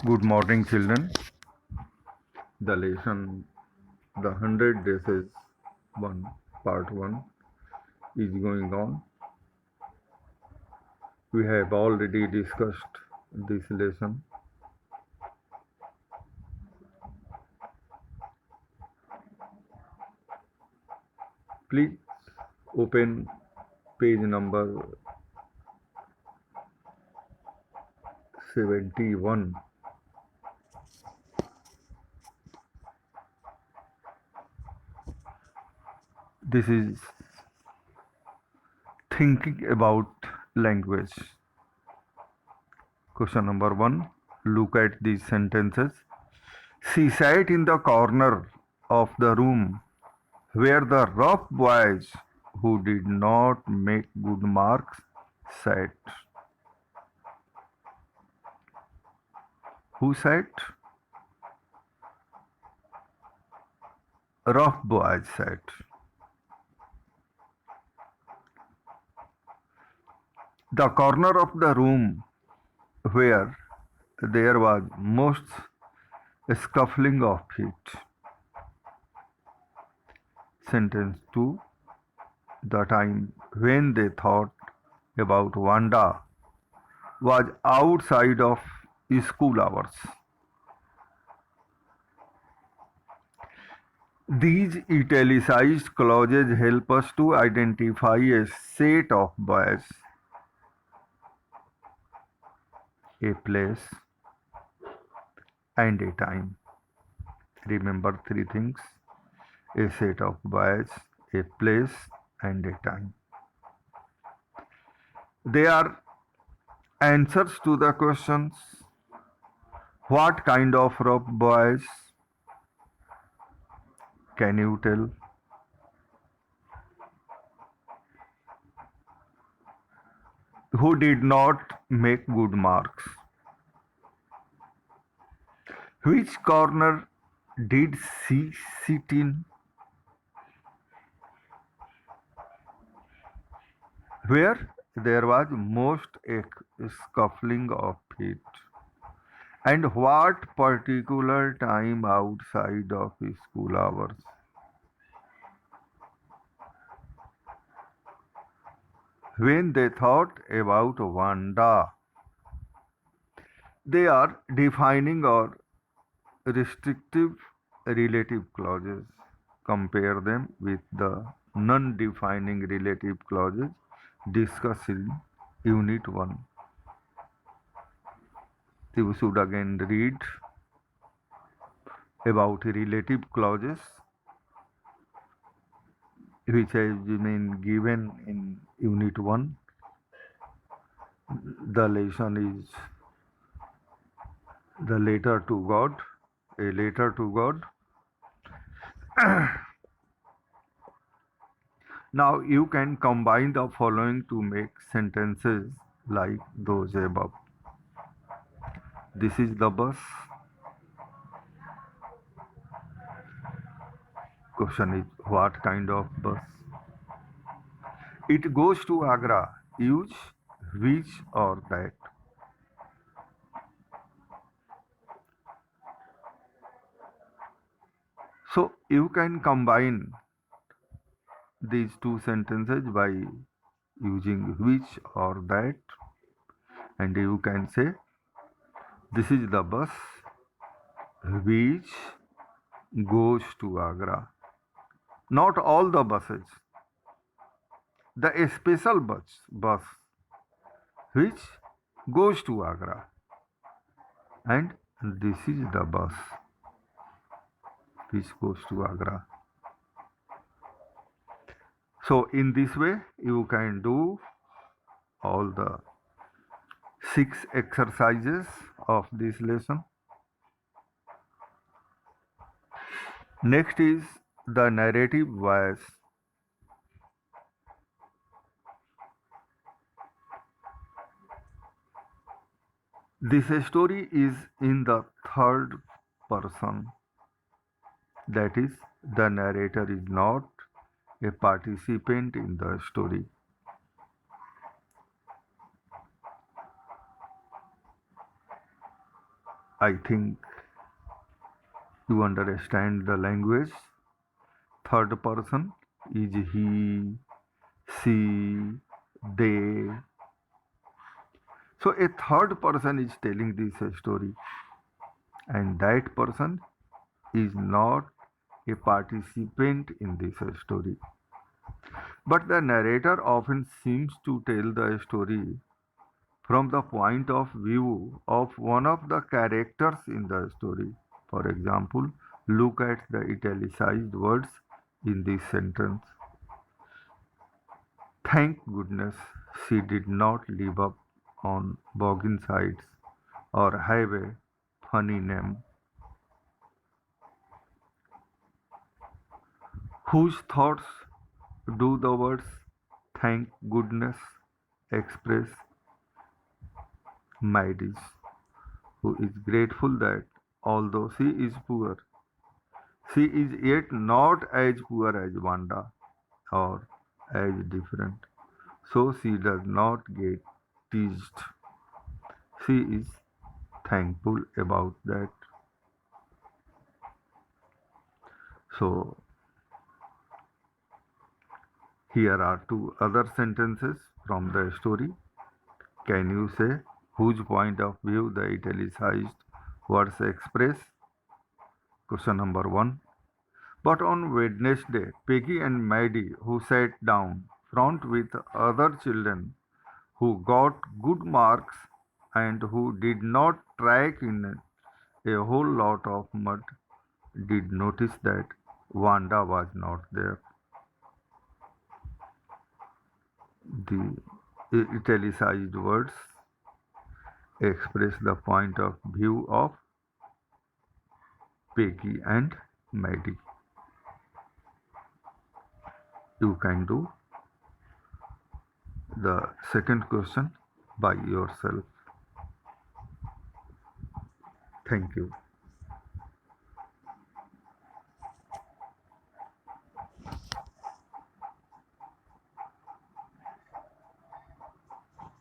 Good morning, children. The lesson, the 100 days is one, part 1 is going on. We have already discussed this lesson. Please open page number 71. This is thinking about language. Question number 1. Look at these sentences. She sat in the corner of the room where the rough boys who did not make good marks sat. Who sat? Rough boys sat. The corner of the room where there was most scuffling of feet. Sentence 2. The time when they thought about Wanda was outside of school hours. These italicized clauses help us to identify a set of boys, a place, and a time. Remember three things: a set of boys, a place, and a time. They are answers to the questions: what kind of rough boys? Can you tell? Who did not make good marks? Which corner did she sit in? Where there was most a scuffling of feet? And what particular time outside of school hours? When they thought about Wanda, they are defining or restrictive relative clauses. Compare them with the non-defining relative clauses discussed in Unit 1. You should again read about relative clauses which has been given in Unit 1. The lesson is the letter to God, a letter to God. Now you can combine the following to make sentences like those above. This is the bus. Question is, what kind of bus? It goes to Agra. Use which or that. So you can combine these two sentences by using which or that, and you can say this is the bus which goes to Agra. Not all the buses. The special bus which goes to Agra, and this is the bus which goes to Agra. So in this way you can do all the 6 exercises of this lesson. Next is the narrative voice. This story is in the third person. That is, the narrator is not a participant in the story. I think you understand the language. Third person is he, she, they. So a third person is telling this story, and that person is not a participant in this story. But the narrator often seems to tell the story from the point of view of one of the characters in the story. For example, look at the italicized words in this sentence. Thank goodness she did not live up on Bogginsides or have a funny name. Whose thoughts do the words thank goodness express? Maidis, who is grateful that although she is poor, she is yet not as poor as Wanda or as different, so she does not get teased. She is thankful about that. So, here are two other sentences from the story. Can you say whose point of view the italicized words express? Question number one. But on Wednesday, Peggy and Maddie, who sat down front with other children who got good marks and who did not track in a whole lot of mud, did notice that Wanda was not there. The italicized words express the point of view of Peggy and Maddie. You can do the second question by yourself. Thank you.